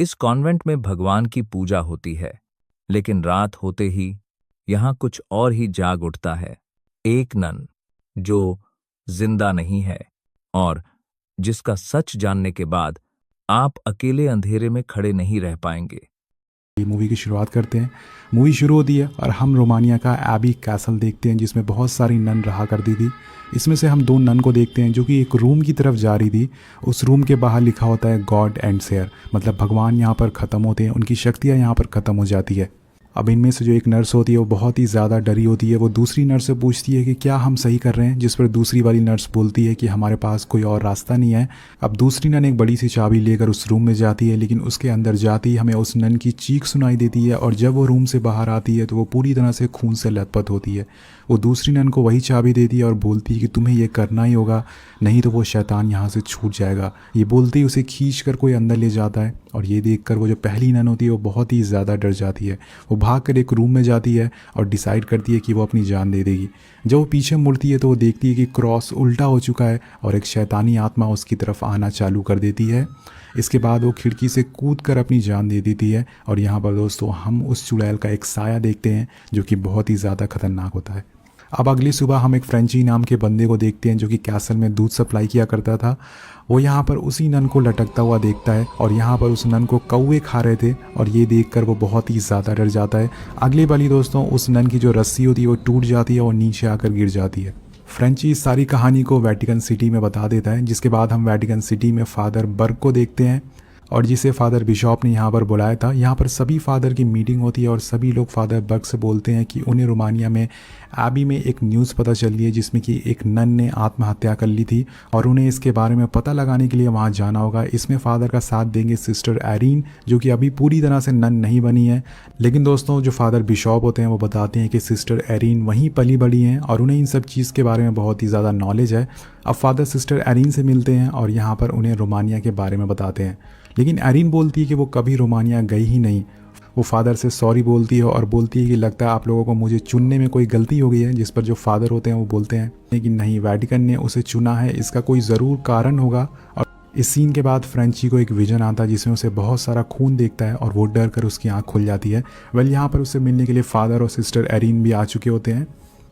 इस कॉन्वेंट में भगवान की पूजा होती है, लेकिन रात होते ही यहाँ कुछ और ही जाग उठता है। एक नन जो जिंदा नहीं है और जिसका सच जानने के बाद आप अकेले अंधेरे में खड़े नहीं रह पाएंगे। मूवी की शुरुआत करते हैं। मूवी शुरू होती है और हम रोमानिया का एबी कैसल देखते हैं जिसमें बहुत सारी नन रहा करती थी। इसमें से हम दो नन को देखते हैं जो कि एक रूम की तरफ जा रही थी। उस रूम के बाहर लिखा होता है गॉड एंड शेयर, मतलब भगवान यहाँ पर ख़त्म होते हैं, उनकी शक्तियाँ यहाँ पर ख़त्म हो जाती है। अब इनमें से जो एक नर्स होती है वो बहुत ही ज़्यादा डरी होती है। वो दूसरी नर्स से पूछती है कि क्या हम सही कर रहे हैं, जिस पर दूसरी वाली नर्स बोलती है कि हमारे पास कोई और रास्ता नहीं है। अब दूसरी नन एक बड़ी सी चाबी लेकर उस रूम में जाती है, लेकिन उसके अंदर जाती ही हमें उस नन की चीख सुनाई देती है और जब वो रूम से बाहर आती है तो वो पूरी तरह से खून से लथपथ होती है। वो दूसरी नन को वही चाबी देती है और बोलती है कि तुम्हें ये करना ही होगा, नहीं तो वो शैतान यहाँ से छूट जाएगा। ये बोलते ही उसे खींच कर कोई अंदर ले जाता है और ये देखकर वो जो पहली नन होती है वो बहुत ही ज़्यादा डर जाती है। वो भागकर एक रूम में जाती है और डिसाइड करती है कि वो अपनी जान दे देगी। जब वो पीछे मुड़ती है तो वो देखती है कि क्रॉस उल्टा हो चुका है और एक शैतानी आत्मा उसकी तरफ आना चालू कर देती है। इसके बाद वो खिड़की से कूद कर अपनी जान दे देती है और यहाँ पर दोस्तों हम उस चुड़ैल का एक साया देखते हैं जो कि बहुत ही ज़्यादा खतरनाक होता है। अब अगली सुबह हम एक फ्रेंची नाम के बंदे को देखते हैं जो कि कैसल में दूध सप्लाई किया करता था। वो यहाँ पर उसी नन को लटकता हुआ देखता है और यहाँ पर उस नन को कौवे खा रहे थे और ये देखकर वो बहुत ही ज़्यादा डर जाता है। अगली बारी दोस्तों उस नन की जो रस्सी होती है वो टूट जाती है और नीचे आकर गिर जाती है। फ्रेंची इस सारी कहानी को वेटिकन सिटी में बता देता है, जिसके बाद हम वेटिकन सिटी में फादर बर्ग को देखते हैं और जिसे फादर बिशॉप ने यहाँ पर बुलाया था। यहाँ पर सभी फादर की मीटिंग होती है और सभी लोग फादर बर्ग से बोलते हैं कि उन्हें रोमानिया में एबी में एक न्यूज़ पता चल रही है जिसमें कि एक नन ने आत्महत्या कर ली थी और उन्हें इसके बारे में पता लगाने के लिए वहाँ जाना होगा। इसमें फादर का साथ देंगे सिस्टर एरीन जो कि अभी पूरी तरह से नन नहीं बनी है, लेकिन दोस्तों जो फादर बिशॉप होते हैं वो बताते हैं कि सिस्टर एरीन वहीं पली बड़ी हैं और उन्हें इन सब चीज़ के बारे में बहुत ही ज़्यादा नॉलेज है। अब फादर सिस्टर एरीन से मिलते हैं और यहाँ पर उन्हें रोमानिया के बारे में बताते हैं, लेकिन एरीन बोलती है कि वो कभी रोमानिया गई ही नहीं। वो फादर से सॉरी बोलती है और बोलती है कि लगता है आप लोगों को मुझे चुनने में कोई गलती हो गई है, जिस पर जो फादर होते हैं वो बोलते हैं लेकिन नहीं, वेटिकन ने उसे चुना है, इसका कोई ज़रूर कारण होगा। और इस सीन के बाद फ्रेंची को एक विजन आता है जिसमें उसे बहुत सारा खून देखता है और वो डर कर उसकी आँख खुल जाती है। यहाँ पर उसे मिलने के लिए फादर और सिस्टर एरीन भी आ चुके होते हैं।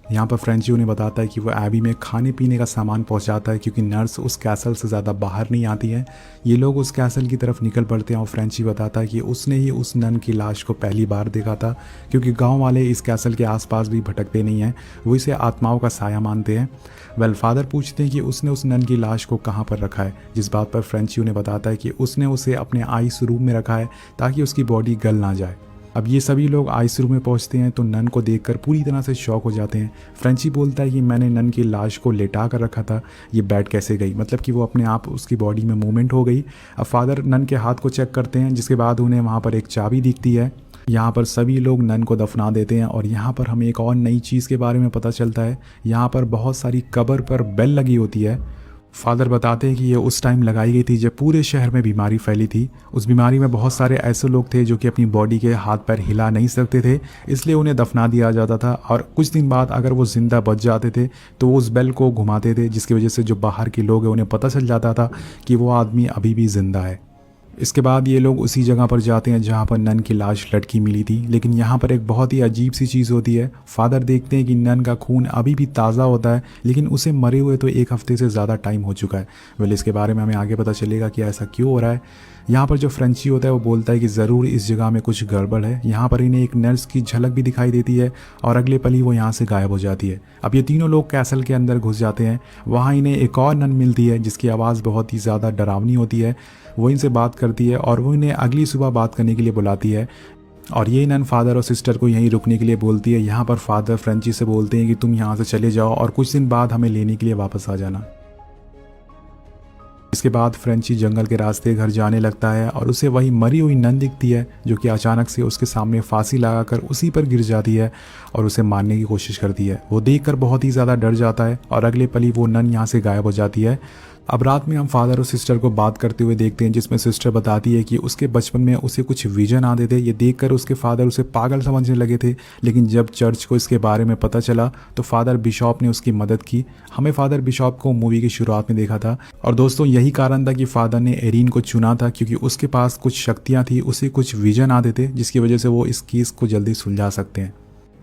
यहाँ पर फ्रेंची उन्हें बताता है कि वो एबी में खाने पीने का सामान पहुँचाता है क्योंकि नर्स उस कैसल से ज़्यादा बाहर नहीं आती है। ये लोग उस कैसल की तरफ निकल पड़ते हैं और फ्रेंची बताता है कि उसने ही उस नन की लाश को पहली बार देखा था, क्योंकि गांव वाले इस कैसल के आसपास भी भटकते नहीं हैं, वो इसे आत्माओं का साया मानते हैं। फादर पूछते हैं कि उसने उस नन की लाश को कहाँ पर रखा है, जिस बात पर फ्रेंची उन्हें बताता है कि उसने उसे अपने आइस रूम में रखा है ताकि उसकी बॉडी गल ना जाए। अब ये सभी लोग आइस रूम में पहुंचते हैं तो नन को देखकर पूरी तरह से शॉक हो जाते हैं। फ्रेंची बोलता है कि मैंने नन की लाश को लेटा कर रखा था, ये बैठ कैसे गई, मतलब कि वो अपने आप उसकी बॉडी में मूवमेंट हो गई। अब फादर नन के हाथ को चेक करते हैं, जिसके बाद उन्हें वहाँ पर एक चाबी दिखती है। यहाँ पर सभी लोग नन को दफना देते हैं और यहाँ पर हमें एक और नई चीज़ के बारे में पता चलता है। यहाँ पर बहुत सारी कब्र पर बेल लगी होती है। फादर बताते हैं कि ये उस टाइम लगाई गई थी जब पूरे शहर में बीमारी फैली थी। उस बीमारी में बहुत सारे ऐसे लोग थे जो कि अपनी बॉडी के हाथ पैर हिला नहीं सकते थे, इसलिए उन्हें दफना दिया जाता था और कुछ दिन बाद अगर वो जिंदा बच जाते थे तो वो उस बेल को घुमाते थे, जिसकी वजह से जो बाहर के लोग हैं उन्हें पता चल जाता था कि वो आदमी अभी भी जिंदा है। इसके बाद ये लोग उसी जगह पर जाते हैं जहाँ पर नन की लाश लटकी मिली थी, लेकिन यहाँ पर एक बहुत ही अजीब सी चीज़ होती है। फादर देखते हैं कि नन का खून अभी भी ताज़ा होता है, लेकिन उसे मरे हुए तो 1 हफ्ते से ज़्यादा टाइम हो चुका है। इसके बारे में हमें आगे पता चलेगा कि ऐसा क्यों हो रहा है। यहाँ पर जो फ्रेंची होता है वो बोलता है कि ज़रूर इस जगह में कुछ गड़बड़ है। यहाँ पर इन्हें एक नर्स की झलक भी दिखाई देती है और अगले पल ही वो यहाँ से गायब हो जाती है। अब ये तीनों लोग कैसल के अंदर घुस जाते हैं। वहाँ इन्हें एक और नन मिलती है जिसकी आवाज़ बहुत ही ज़्यादा डरावनी होती है। वो इनसे बात करती है और वो इन्हें अगली सुबह बात करने के लिए बुलाती है और ये नन फादर और सिस्टर को यहीं रुकने के लिए बोलती है। यहाँ पर फादर फ्रेंची से बोलते हैं कि तुम यहाँ से चले जाओ और कुछ दिन बाद हमें लेने के लिए वापस आ जाना। इसके बाद फ्रेंची जंगल के रास्ते घर जाने लगता है और उसे वही मरी हुई नन दिखती है जो कि अचानक से उसके सामने फांसी लगाकर उसी पर गिर जाती है और उसे मारने की कोशिश करती है। वो देखकर बहुत ही ज़्यादा डर जाता है और अगले पल ही वो नन यहाँ से गायब हो जाती है। अब रात में हम फादर और सिस्टर को बात करते हुए देखते हैं, जिसमें सिस्टर बताती है कि उसके बचपन में उसे कुछ विजन आते थे। ये देखकर उसके फादर उसे पागल समझने लगे थे, लेकिन जब चर्च को इसके बारे में पता चला तो फादर बिशॉप ने उसकी मदद की। हमें फादर बिशॉप को मूवी की शुरुआत में देखा था और दोस्तों यही कारण था कि फादर ने एरिन को चुना था, क्योंकि उसके पास कुछ शक्तियाँ थी, उसे कुछ विजन आते थे जिसकी वजह से वो इस केस को जल्दी सुलझा सकते हैं।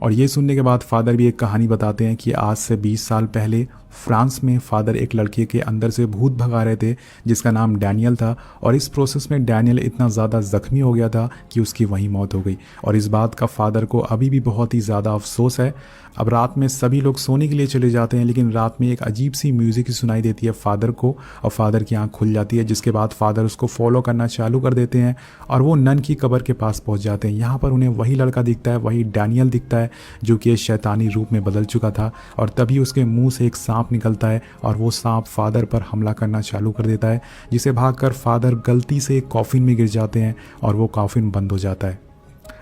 और ये सुनने के बाद फादर भी एक कहानी बताते हैं कि आज से 20 साल पहले फ्रांस में फादर एक लड़के के अंदर से भूत भगा रहे थे जिसका नाम डैनियल था, और इस प्रोसेस में डैनियल इतना ज़्यादा ज़ख्मी हो गया था कि उसकी वहीं मौत हो गई। और इस बात का फादर को अभी भी बहुत ही ज़्यादा अफसोस है। अब रात में सभी लोग सोने के लिए चले जाते हैं, लेकिन रात में एक अजीब सी म्यूज़िक सुनाई देती है फादर को, और फादर की आंख खुल जाती है, जिसके बाद फादर उसको फॉलो करना चालू कर देते हैं और वो नन की कब्र के पास पहुंच जाते हैं। यहाँ पर उन्हें वही लड़का दिखता है, वही डैनियल दिखता है जो कि शैतानी रूप में बदल चुका था, और तभी उसके मुंह से एक सांप निकलता है और वो सांप फादर पर हमला करना चालू कर देता है, जिसे भागकर फादर गलती से एक कॉफिन में गिर जाते हैं और वो कॉफिन बंद हो जाता है।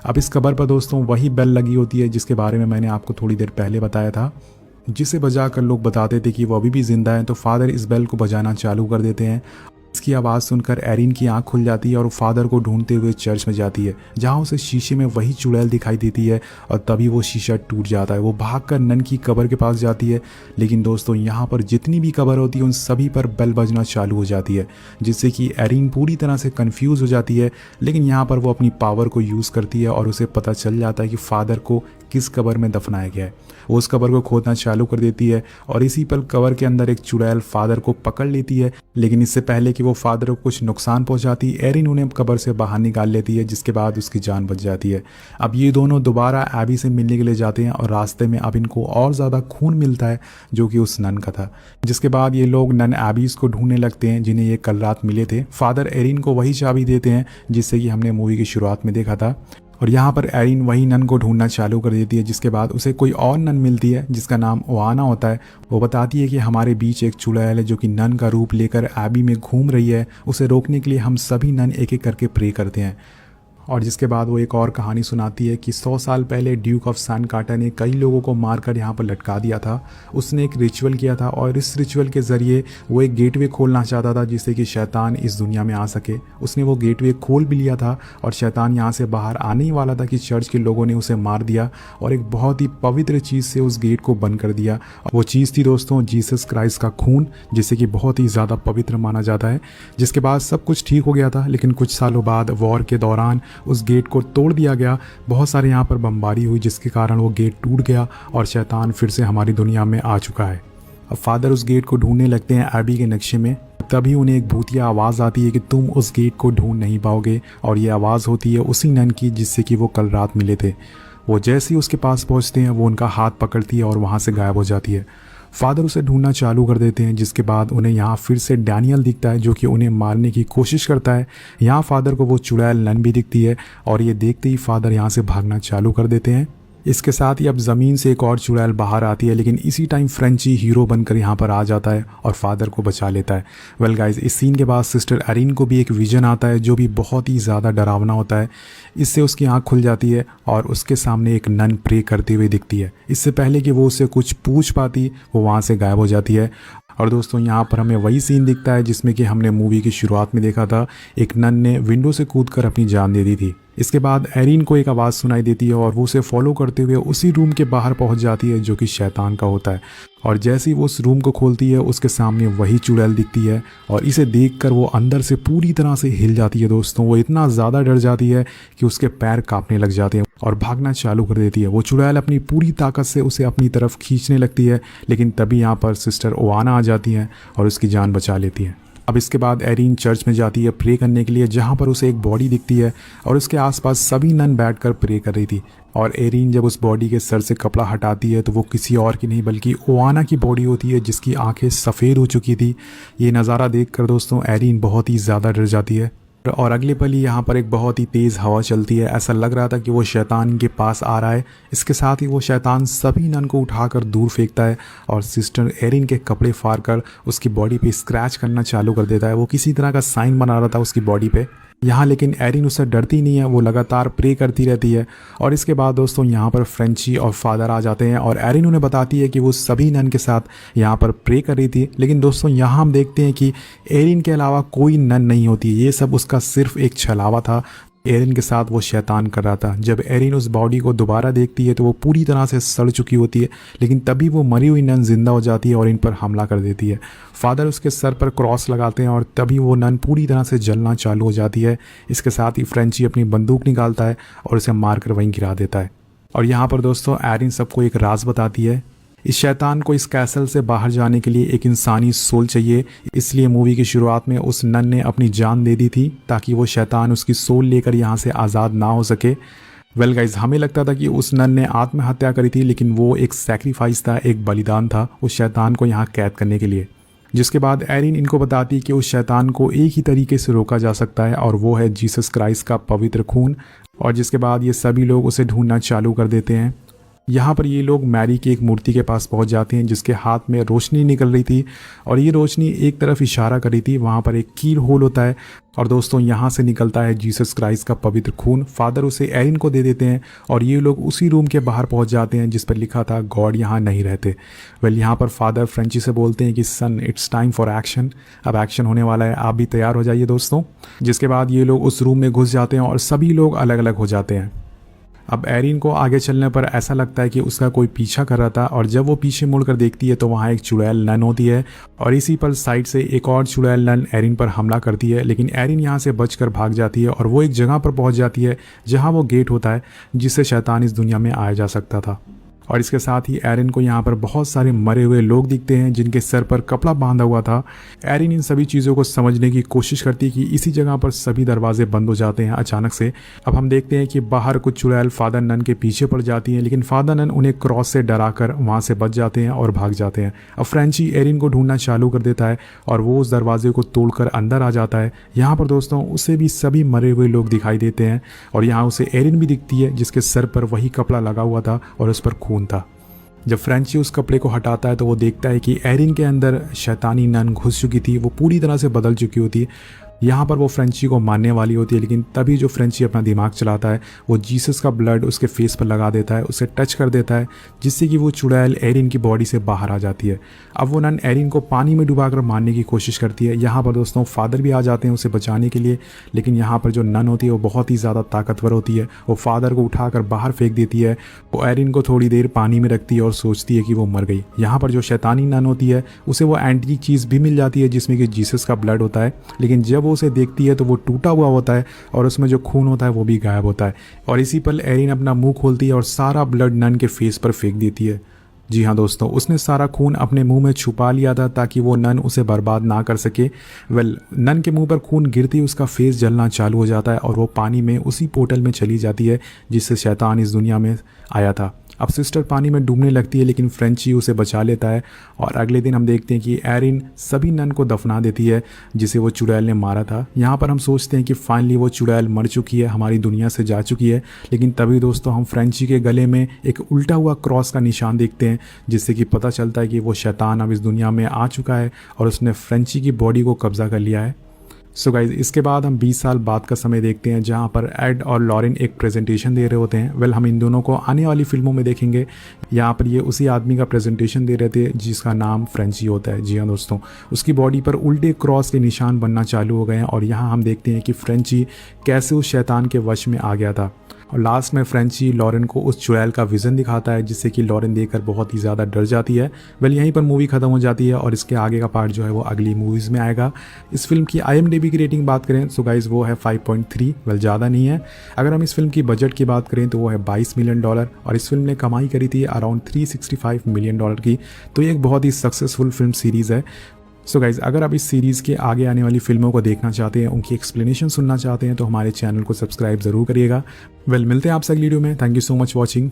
अब इस कब्र पर दोस्तों वही बेल लगी होती है जिसके बारे में मैंने आपको थोड़ी देर पहले बताया था, जिसे बजाकर लोग बताते थे कि वो अभी भी जिंदा है। तो फादर इस बेल को बजाना चालू कर देते हैं। इसकी आवाज़ सुनकर एरिन की आंख खुल जाती है और वो फादर को ढूंढते हुए चर्च में जाती है, जहां उसे शीशे में वही चुड़ैल दिखाई देती है, और तभी वो शीशा टूट जाता है। वो भागकर नन की कब्र के पास जाती है, लेकिन दोस्तों यहाँ पर जितनी भी कब्र होती है उन सभी पर बेल बजना चालू हो जाती है, जिससे कि एरिन पूरी तरह से कन्फ्यूज़ हो जाती है। लेकिन यहाँ पर वो अपनी पावर को यूज़ करती है और उसे पता चल जाता है कि फादर को किस कब्र में दफनाया गया है। वो उस कब्र को खोदना चालू कर देती है और इसी पल कब्र के अंदर एक चुड़ैल फादर को पकड़ लेती है, लेकिन इससे पहले कि वो फादर को कुछ नुकसान पहुंचाती, एरिन उन्हें कब्र से बाहर निकाल लेती है, जिसके बाद उसकी जान बच जाती है। अब ये दोनों दोबारा एबी से मिलने के लिए जाते हैं और रास्ते में अब इनको और ज़्यादा खून मिलता है जो कि उस नन का था, जिसके बाद ये लोग नन एबीज को ढूंढने लगते हैं जिन्हें ये कल रात मिले थे। फादर एरिन को वही चाबी देते हैं जिससे कि हमने मूवी की शुरुआत में देखा था, और यहाँ पर एरिन वही नन को ढूंढना चालू कर देती है, जिसके बाद उसे कोई और नन मिलती है जिसका नाम ओआना होता है। वो बताती है कि हमारे बीच एक चुड़ैल है जो कि नन का रूप लेकर एबी में घूम रही है, उसे रोकने के लिए हम सभी नन एक एक करके प्रे करते हैं। और जिसके बाद वो एक और कहानी सुनाती है कि 100 साल पहले ड्यूक ऑफ सन कार्टर ने कई लोगों को मारकर यहाँ पर लटका दिया था। उसने एक रिचुअल किया था और इस रिचुअल के ज़रिए वो एक गेटवे खोलना चाहता था जिससे कि शैतान इस दुनिया में आ सके। उसने वो गेटवे खोल भी लिया था और शैतान यहाँ से बाहर आने ही वाला था कि चर्च के लोगों ने उसे मार दिया और एक बहुत ही पवित्र चीज़ से उस गेट को बंद कर दिया। वो चीज़ थी दोस्तों जीसस क्राइस्ट का खून, जिसे कि बहुत ही ज़्यादा पवित्र माना जाता है। जिसके बाद सब कुछ ठीक हो गया था, लेकिन कुछ सालों बाद वॉर के दौरान उस गेट को तोड़ दिया गया। बहुत सारे यहाँ पर बमबारी हुई जिसके कारण वो गेट टूट गया और शैतान फिर से हमारी दुनिया में आ चुका है। अब फादर उस गेट को ढूंढने लगते हैं एबी के नक्शे में। तभी उन्हें एक भूतिया आवाज़ आती है कि तुम उस गेट को ढूंढ नहीं पाओगे, और ये आवाज़ होती है उसी नन की जिससे कि वो कल रात मिले थे। वो जैसे ही उसके पास पहुँचते हैं वो उनका हाथ पकड़ती है और वहाँ से गायब हो जाती है। फादर उसे ढूंढना चालू कर देते हैं, जिसके बाद उन्हें यहाँ फिर से डैनियल दिखता है जो कि उन्हें मारने की कोशिश करता है। यहाँ फादर को वो चुड़ैल नन भी दिखती है और ये देखते ही फादर यहाँ से भागना चालू कर देते हैं। इसके साथ ही अब ज़मीन से एक और चुड़ैल बाहर आती है, लेकिन इसी टाइम फ्रेंची हीरो बनकर यहाँ पर आ जाता है और फादर को बचा लेता है। वेल गाइज, इस सीन के बाद सिस्टर एरिन को भी एक विजन आता है जो भी बहुत ही ज़्यादा डरावना होता है। इससे उसकी आंख खुल जाती है और उसके सामने एक नन प्रे करते हुए दिखती है। इससे पहले कि वो उससे कुछ पूछ पाती वो वहाँ से गायब हो जाती है। और दोस्तों यहाँ पर हमें वही सीन दिखता है जिसमें कि हमने मूवी की शुरुआत में देखा था, एक नन ने विंडो से कूदकर अपनी जान दे दी थी। इसके बाद एरिन को एक आवाज़ सुनाई देती है और वो उसे फॉलो करते हुए उसी रूम के बाहर पहुंच जाती है जो कि शैतान का होता है। और जैसे ही वो उस रूम को खोलती है उसके सामने वही चुड़ैल दिखती है और इसे देखकर वो अंदर से पूरी तरह से हिल जाती है। दोस्तों वो इतना ज़्यादा डर जाती है कि उसके पैर कांपने लग जाते हैं और भागना चालू कर देती है। वो चुड़ैल अपनी पूरी ताकत से उसे अपनी तरफ खींचने लगती है, लेकिन तभी यहाँ पर सिस्टर ओआना आ जाती हैं और उसकी जान बचा लेती हैं। अब इसके बाद एरिन चर्च में जाती है प्रे करने के लिए, जहाँ पर उसे एक बॉडी दिखती है और उसके आसपास सभी नन बैठकर प्रे कर रही थी। और एरिन जब उस बॉडी के सर से कपड़ा हटाती है तो वो किसी और की नहीं बल्कि ओआना की बॉडी होती है जिसकी आंखें सफ़ेद हो चुकी थी। ये नज़ारा देखकर दोस्तों एरिन बहुत ही ज़्यादा डर जाती है और अगले पल ही यहाँ पर एक बहुत ही तेज़ हवा चलती है। ऐसा लग रहा था कि वो शैतान के पास आ रहा है। इसके साथ ही वो शैतान सभी नन को उठाकर दूर फेंकता है और सिस्टर एरिन के कपड़े फाड़ कर उसकी बॉडी पे स्क्रैच करना चालू कर देता है। वो किसी तरह का साइन बना रहा था उसकी बॉडी पे। यहाँ लेकिन एरिन उससे डरती नहीं है, वो लगातार प्रे करती रहती है। और इसके बाद दोस्तों यहाँ पर फ्रेंची और फादर आ जाते हैं और एरिन उन्हें बताती है कि वो सभी नन के साथ यहाँ पर प्रे कर रही थी। लेकिन दोस्तों यहाँ हम देखते हैं कि एरिन के अलावा कोई नन नहीं होती, ये सब उसका सिर्फ एक छलावा था। एरिन के साथ वो शैतान कर रहा था। जब एरिन उस बॉडी को दोबारा देखती है तो वो पूरी तरह से सड़ चुकी होती है, लेकिन तभी वो मरी हुई नन जिंदा हो जाती है और इन पर हमला कर देती है। फादर उसके सर पर क्रॉस लगाते हैं और तभी वो नन पूरी तरह से जलना चालू हो जाती है। इसके साथ ही फ्रेंची अपनी बंदूक निकालता है और उसे मारकर वहीं गिरा देता है। और यहाँ पर दोस्तों एरिन सबको एक राज बताती है। इस शैतान को इस कैसल से बाहर जाने के लिए एक इंसानी सोल चाहिए, इसलिए मूवी की शुरुआत में उस नन ने अपनी जान दे दी थी ताकि वो शैतान उसकी सोल लेकर यहाँ से आज़ाद ना हो सके। वेल गाइज, हमें लगता था कि उस नन ने आत्महत्या करी थी, लेकिन वो एक सैक्रिफाइस था, एक बलिदान था उस शैतान को यहाँ कैद करने के लिए। जिसके बाद एरिन इनको बताती है कि उस शैतान को एक ही तरीके से रोका जा सकता है और वो है जीसस क्राइस्ट का पवित्र खून। और जिसके बाद ये सभी लोग उसे ढूंढना चालू कर देते हैं। यहाँ पर ये लोग मैरी की एक मूर्ति के पास पहुँच जाते हैं जिसके हाथ में रोशनी निकल रही थी और ये रोशनी एक तरफ इशारा कर रही थी, वहाँ पर एक कील होल होता है और दोस्तों यहाँ से निकलता है जीसस क्राइस्ट का पवित्र खून। फादर उसे एरिन को दे देते हैं और ये लोग उसी रूम के बाहर पहुँच जाते हैं जिस पर लिखा था गॉड यहाँ नहीं रहते। वेल, यहाँ पर फादर फ्रेंची से बोलते हैं कि सन इट्स टाइम फॉर एक्शन, अब एक्शन होने वाला है, आप भी तैयार हो जाइए दोस्तों। जिसके बाद ये लोग उस रूम में घुस जाते हैं और सभी लोग अलग अलग हो जाते हैं। अब एरिन को आगे चलने पर ऐसा लगता है कि उसका कोई पीछा कर रहा था और जब वो पीछे मुड़कर देखती है तो वहाँ एक चुड़ैल नन होती है और इसी पर साइड से एक और चुड़ैल नन एरिन पर हमला करती है। लेकिन एरिन यहाँ से बचकर भाग जाती है और वो एक जगह पर पहुँच जाती है जहाँ वो गेट होता है जिससे शैतान इस दुनिया में आया जा सकता था। और इसके साथ ही एरिन को यहाँ पर बहुत सारे मरे हुए लोग दिखते हैं जिनके सर पर कपड़ा बांधा हुआ था। एरिन इन सभी चीज़ों को समझने की कोशिश करती है कि इसी जगह पर सभी दरवाजे बंद हो जाते हैं अचानक से। अब हम देखते हैं कि बाहर कुछ चुड़ैल फादर नन के पीछे पड़ जाती हैं, लेकिन फादर नन उन्हें क्रॉस से डराकर वहाँ से बच जाते हैं और भाग जाते हैं। अब फ्रेंची एरिन को ढूंढना चालू कर देता है और वो उस दरवाजे को तोड़कर अंदर आ जाता है। यहाँ पर दोस्तों उसे भी सभी मरे हुए लोग दिखाई देते हैं और यहाँ उसे एरिन भी दिखती है जिसके सर पर वही कपड़ा लगा हुआ था और उस पर खून था। जब फ्रेंची उस कपड़े को हटाता है तो वो देखता है कि एरिन के अंदर शैतानी नन घुस चुकी थी, वो पूरी तरह से बदल चुकी होती है। यहाँ पर वो फ्रेंची को मारने वाली होती है, लेकिन तभी जो फ्रेंची अपना दिमाग चलाता है वो जीसस का ब्लड उसके फेस पर लगा देता है, उसे टच कर देता है जिससे कि वो चुड़ैल एरिन की बॉडी से बाहर आ जाती है। अब वो नन एरिन को पानी में डुबाकर मारने की कोशिश करती है। यहाँ पर दोस्तों फादर भी आ जाते हैं उसे बचाने के लिए, लेकिन यहाँ पर जो नन होती है वो बहुत ही ज़्यादा ताकतवर होती है। वो फादर को उठाकर बाहर फेंक देती है। वो एरिन को थोड़ी देर पानी में रखती है और सोचती है कि वो मर गई। यहाँ पर जो शैतानी नन होती है उसे वो एंटीक चीज़ भी मिल जाती है जिसमें कि जीसस का ब्लड होता है, लेकिन जब वो उसे देखती है तो वो टूटा हुआ होता है और उसमें जो खून होता है वो भी गायब होता है। और इसी पर एरिन अपना मुंह खोलती है और सारा ब्लड नन के फेस पर फेंक देती है। जी हाँ दोस्तों, उसने सारा खून अपने मुंह में छुपा लिया था ताकि वो नन उसे बर्बाद ना कर सके। वेल, नन के मुंह पर खून गिरती उसका फेस जलना चालू हो जाता है और वो पानी में उसी पोर्टल में चली जाती है जिससे शैतान इस दुनिया में आया था। अब सिस्टर पानी में डूबने लगती है, लेकिन फ्रेंची उसे बचा लेता है और अगले दिन हम देखते हैं कि एरिन सभी नन को दफना देती है जिसे वो चुड़ैल ने मारा था। यहाँ पर हम सोचते हैं कि फाइनली वो चुड़ैल मर चुकी है, हमारी दुनिया से जा चुकी है, लेकिन तभी दोस्तों हम फ्रेंची के गले में एक उल्टा हुआ क्रॉस का निशान देखते हैं जिससे कि पता चलता है कि वो शैतान अब इस दुनिया में आ चुका है और उसने फ्रेंची की बॉडी को कब्जा कर लिया है। सो गाइज, इसके बाद हम 20 साल बाद का समय देखते हैं जहां पर एड और लॉरेन एक प्रेजेंटेशन दे रहे होते हैं। वेल, हम इन दोनों को आने वाली फिल्मों में देखेंगे। यहाँ पर ये उसी आदमी का प्रेजेंटेशन दे रहे थे जिसका नाम फ्रेंची होता है। जी हाँ दोस्तों, उसकी बॉडी पर उल्टे क्रॉस के निशान बनना चालू हो गए हैं और यहाँ हम देखते हैं कि फ्रेंची कैसे उस शैतान के वश में आ गया था। और लास्ट में फ्रेंची लॉरेन को उस चुड़ैल का विज़न दिखाता है जिससे कि लॉरेन देखकर बहुत ही ज़्यादा डर जाती है। वेल, यहीं पर मूवी ख़त्म हो जाती है और इसके आगे का पार्ट जो है वो अगली मूवीज़ में आएगा। इस फिल्म की IMDb की रेटिंग बात करें सो गाइज वो है 5.3। वेल, ज़्यादा नहीं है। अगर हम इस फिल्म की बजट की बात करें तो वो है $22 मिलियन और इस फिल्म ने कमाई करी थी अराउंड $365 मिलियन की। तो ये एक बहुत ही सक्सेसफुल फिल्म सीरीज़ है। सो गाइज, अगर आप इस सीरीज़ के आगे आने वाली फिल्मों को देखना चाहते हैं, उनकी एक्सप्लेनेशन सुनना चाहते हैं तो हमारे चैनल को सब्सक्राइब ज़रूर करिएगा। वेल, मिलते हैं आपसे अगली वीडियो में। Thank you so much watching.